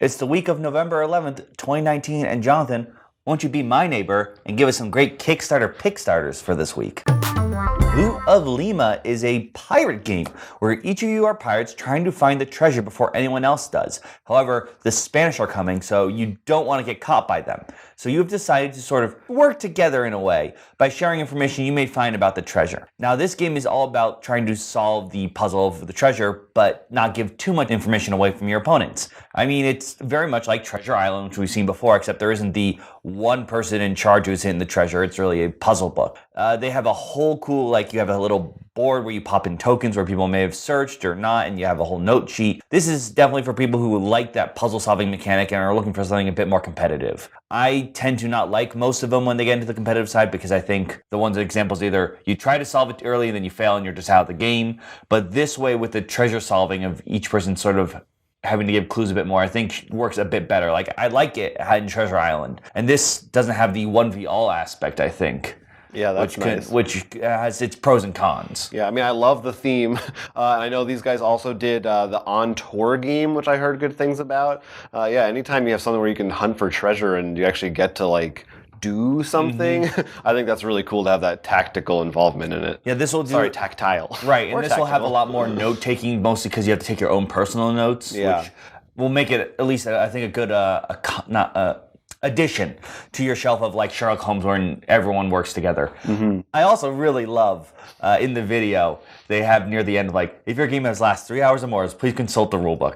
It's the week of November 11th, 2019, and Jonathan, won't you be my neighbor and give us some great Kickstarter Pickstarters for this week? Loot of Lima is a pirate game where each of you are pirates trying to find the treasure before anyone else does. However, the Spanish are coming, so you don't want to get caught by them. So you have decided to sort of work together in a way by sharing information you may find about the treasure. Now, this game is all about trying to solve the puzzle of the treasure, but not give too much information away from your opponents. I mean, it's very much like Treasure Island, which we've seen before, except there isn't the one person in charge who's hidden the treasure. It's really a puzzle book. They have a whole cool, like you have a little board where you pop in tokens where people may have searched or not, and you have a whole note sheet. This is definitely for people who like that puzzle solving mechanic and are looking for something a bit more competitive. I tend to not like most of them when they get into the competitive side because I think the ones examples either you try to solve it early and then you fail and you're just out of the game. But this way with the treasure solving of each person sort of having to give clues a bit more, I think works a bit better. Like I like it in Treasure Island. And this doesn't have the 1v all aspect, I think. Yeah, that's nice. Which has its pros and cons. Yeah, I mean, I love the theme. I know these guys also did the On Tour game, which I heard good things about. Yeah, anytime you have something where you can hunt for treasure and you actually get to, like, do something, I think that's really cool to have that tactical involvement in it. Yeah, this will do... Sorry, tactile. Right, and this will have a lot more note-taking, mostly because you have to take your own personal notes, which will make it, at least, I think, a good... addition to your shelf of like Sherlock Holmes where everyone works together. Mm-hmm. I also really love in the video they have near the end like if your game has last 3 hours or more, please consult the rulebook.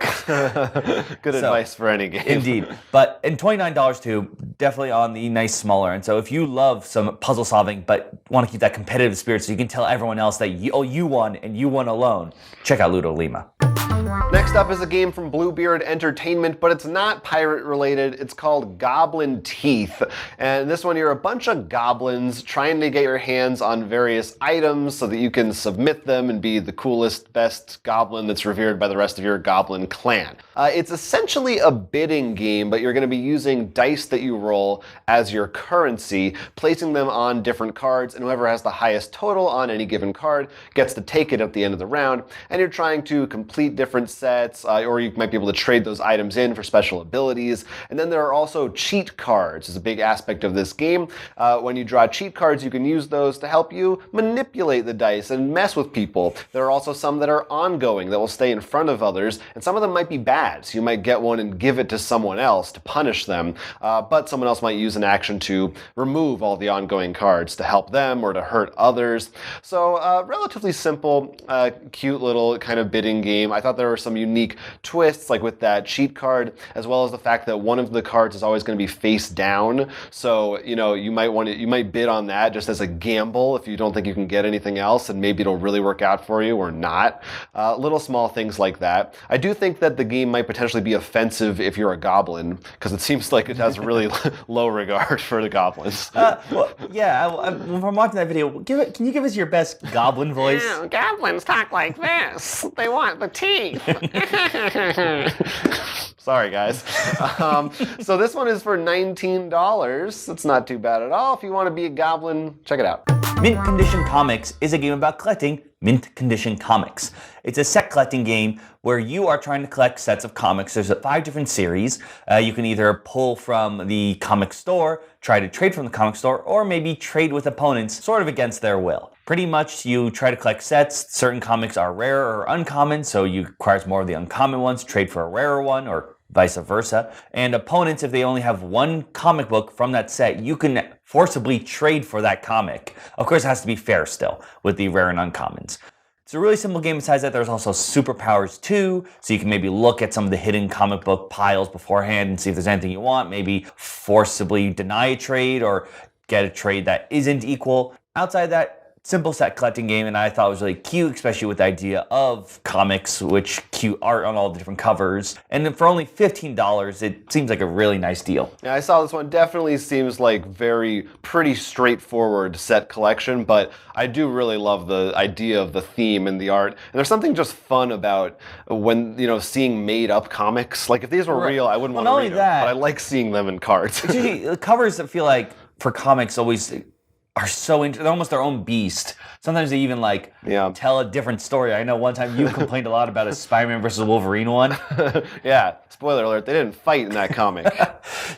Good advice for any game. Indeed. But in $29 too, definitely on the nice smaller. And so if you love some puzzle solving but want to keep that competitive spirit so you can tell everyone else that you won and you won alone, check out Loot of Lima. Next up is a game from Bluebeard Entertainment, but it's not pirate related. It's called Goblin Teeth. And this one, you're a bunch of goblins trying to get your hands on various items so that you can submit them and be the coolest, best goblin that's revered by the rest of your goblin clan. It's essentially a bidding game, but you're going to be using dice that you roll as your currency, placing them on different cards, and whoever has the highest total on any given card gets to take it at the end of the round. And you're trying to complete different sets, or you might be able to trade those items in for special abilities. And then there are also cheat cards. It's a big aspect of this game. When you draw cheat cards, you can use those to help you manipulate the dice and mess with people. There are also some that are ongoing that will stay in front of others, and some of them might be bad. So you might get one and give it to someone else to punish them, but someone else might use an action to remove all the ongoing cards to help them or to hurt others. So relatively simple, cute little kind of bidding game. I thought there were some unique twists, like with that cheat card, as well as the fact that one of the cards is always going to be face down. So, you know, you might bid on that just as a gamble if you don't think you can get anything else, and maybe it'll really work out for you or not. Little small things like that. I do think that the game might potentially be offensive if you're a goblin, because it seems like it has really low regard for the goblins. Well, yeah, from watching that video, can you give us your best goblin voice? Yeah, goblins talk like this. They want the teeth. Sorry, guys. So this one is for $19. That's not too bad at all. If you want to be a goblin, check it out. Mint Condition Comics is a game about collecting mint condition comics. It's a set collecting game where you are trying to collect sets of comics. There's 5 different series. You can either pull from the comic store, try to trade from the comic store, or maybe trade with opponents sort of against their will. Pretty much you try to collect sets. Certain comics are rare or uncommon, so you requires more of the uncommon ones, trade for a rarer one, or vice versa. And opponents, if they only have one comic book from that set, you can forcibly trade for that comic. Of course, it has to be fair still with the rare and uncommons. It's a really simple game besides that. There's also superpowers too, so you can maybe look at some of the hidden comic book piles beforehand and see if there's anything you want, maybe forcibly deny a trade or get a trade that isn't equal. Outside that, simple set collecting game, and I thought it was really cute, especially with the idea of comics, which cute art on all the different covers. And then for only $15, it seems like a really nice deal. Yeah, I saw this one. Definitely seems like pretty straightforward set collection, but I do really love the idea of the theme and the art. And there's something just fun about when, seeing made up comics. Like if these were real, I wouldn't want to read them, but I like seeing them in cards. It's usually the covers that feel like for comics always are so they're almost their own beast. Sometimes they even like tell a different story. I know one time you complained a lot about a Spider-Man versus Wolverine one. Yeah, spoiler alert, they didn't fight in that comic.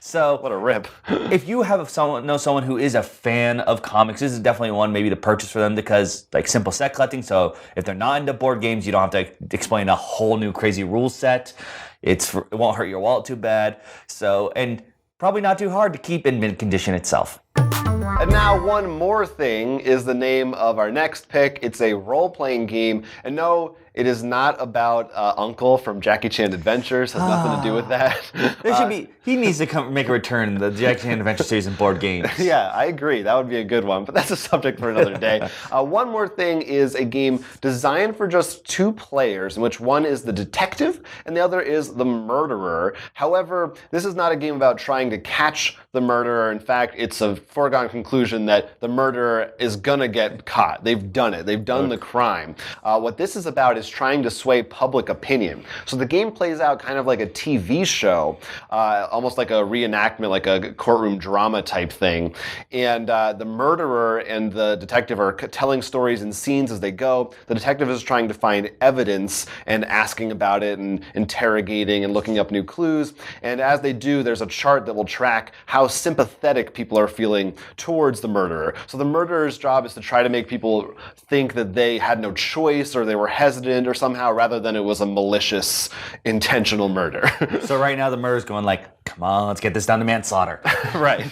So what a rip. If you have someone who is a fan of comics, this is definitely one maybe to purchase for them because like simple set collecting. So if they're not into board games, you don't have to explain a whole new crazy rule set. It won't hurt your wallet too bad. So, and probably not too hard to keep in mint condition itself. And now one more thing is the name of our next pick. It's a role-playing game. And no, it is not about Uncle from Jackie Chan Adventures. Has nothing to do with that. There should be. He needs to come make a return in the Jackie Chan Adventure series and board games. Yeah, I agree. That would be a good one, but that's a subject for another day. One more thing is a game designed for just 2 players, in which one is the detective and the other is the murderer. However, this is not a game about trying to catch the murderer. In fact, it's a foregone conclusion that the murderer is gonna get caught. They've done it. They've done the crime. What this is about is trying to sway public opinion. So the game plays out kind of like a TV show, almost like a reenactment, like a courtroom drama type thing. And the murderer and the detective are telling stories and scenes as they go. The detective is trying to find evidence and asking about it and interrogating and looking up new clues. And as they do, there's a chart that will track how sympathetic people are feeling towards the murderer. So the murderer's job is to try to make people think that they had no choice or they were hesitant or somehow, rather than it was a malicious, intentional murder. So right now the murderer's going like, come on, let's get this down to manslaughter. Right.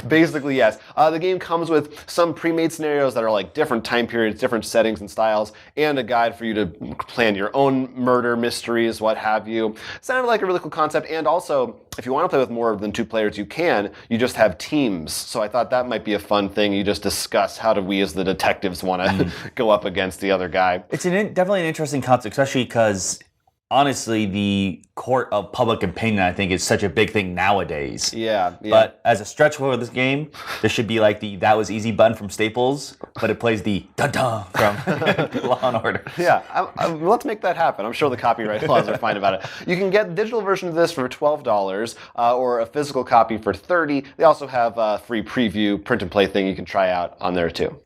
Basically, yes. The game comes with some pre-made scenarios that are like different time periods, different settings and styles, and a guide for you to plan your own murder mysteries, what have you. Sounded like a really cool concept, and also, if you want to play with more than 2 players, you can. You just have teams. So I thought that might be a fun thing. You just discuss how do we as the detectives want to go up against the other guy. It's definitely an interesting concept, especially because honestly, the court of public opinion, I think, is such a big thing nowadays. Yeah. But as a stretch for this game, there should be like the "That was easy" button from Staples, but it plays the "dun-dun" from Law and Order. Yeah, let's make that happen. I'm sure the copyright laws are fine about it. You can get the digital version of this for $12 or a physical copy for $30. They also have a free preview print and play thing you can try out on there too.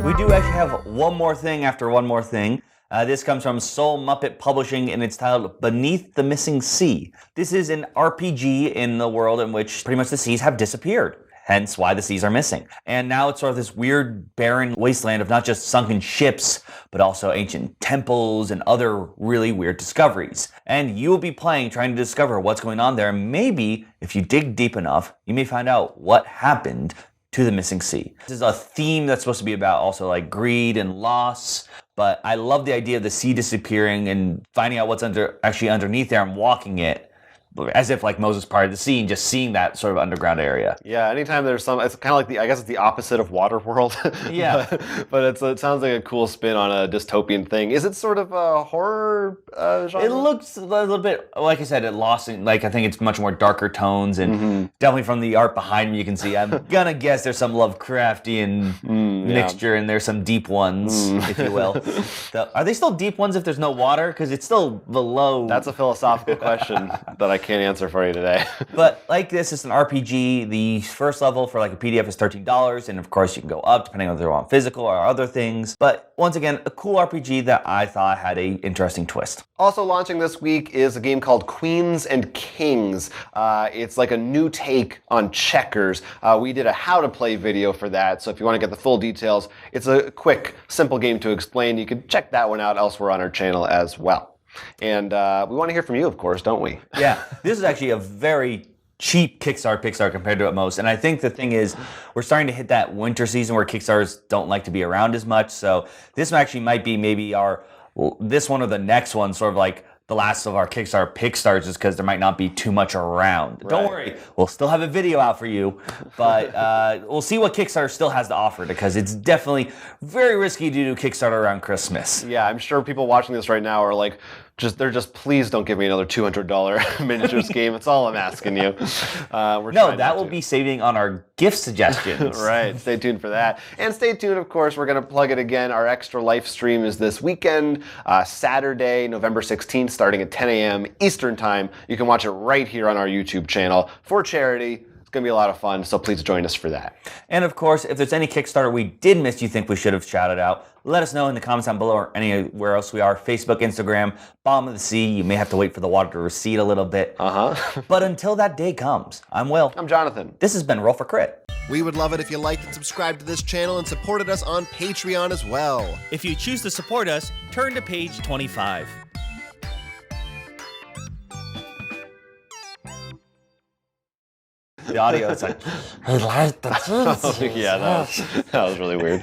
We do actually have one more thing after one more thing. This comes from Soul Muppet Publishing, and it's titled Beneath the Missing Sea. This is an RPG in the world in which pretty much the seas have disappeared, hence why the seas are missing. And now it's sort of this weird, barren wasteland of not just sunken ships, but also ancient temples and other really weird discoveries. And you will be playing, trying to discover what's going on there, and maybe, if you dig deep enough, you may find out what happened to the missing sea. This is a theme that's supposed to be about also like greed and loss, but I love the idea of the sea disappearing and finding out what's actually underneath there and walking it as if like Moses parted the sea and just seeing that sort of underground area. Yeah, anytime there's it's kind of like I guess it's the opposite of Waterworld. Yeah. but it sounds like a cool spin on a dystopian thing. Is it sort of a horror genre? It looks a little bit, like I said, it lost in, like I think it's much more darker tones and definitely from the art behind me you can see, I'm gonna guess there's some Lovecraftian mixture and there's some deep ones, if you will. Are they still deep ones if there's no water? Because it's still below. That's a philosophical question that I can't answer for you today. But like this, it's an RPG. The first level for like a PDF is $13, and of course you can go up depending on whether you want physical or other things. But once again, a cool RPG that I thought had a interesting twist. Also launching this week is a game called Queens and Kings. It's like a new take on checkers. We did a how to play video for that, so if you want to get the full details, it's a quick, simple game to explain. You can check that one out elsewhere on our channel as well. And we want to hear from you, of course, don't we? Yeah, this is actually a very cheap Pickstarter compared to most. And I think the thing is, we're starting to hit that winter season where Kickstarters don't like to be around as much. So this actually might be maybe this one or the next one, sort of like the last of our Kickstarter Pickstarters, just because there might not be too much around. Right. Don't worry, we'll still have a video out for you, but we'll see what Kickstarter still has to offer, because it's definitely very risky to do Kickstarter around Christmas. Yeah, I'm sure people watching this right now are like, please don't give me another $200 miniatures game. It's all I'm asking you. No, that will be saving on our gift suggestions. Right, stay tuned for that. And stay tuned, of course, we're going to plug it again. Our extra live stream is this weekend, Saturday, November 16th, starting at 10 a.m. Eastern Time. You can watch it right here on our YouTube channel for charity. going to be a lot of fun, so please join us for that. And of course, if there's any Kickstarter we did miss you think we should have shouted out, let us know in the comments down below or anywhere else we are. Facebook, Instagram, bottom of the sea. You may have to wait for the water to recede a little bit. But until that day comes, I'm Will. I'm Jonathan. This has been Roll for Crit. We would love it if you liked and subscribed to this channel and supported us on Patreon as well. If you choose to support us, turn to page 25. The audio is like, Yeah, that was really weird.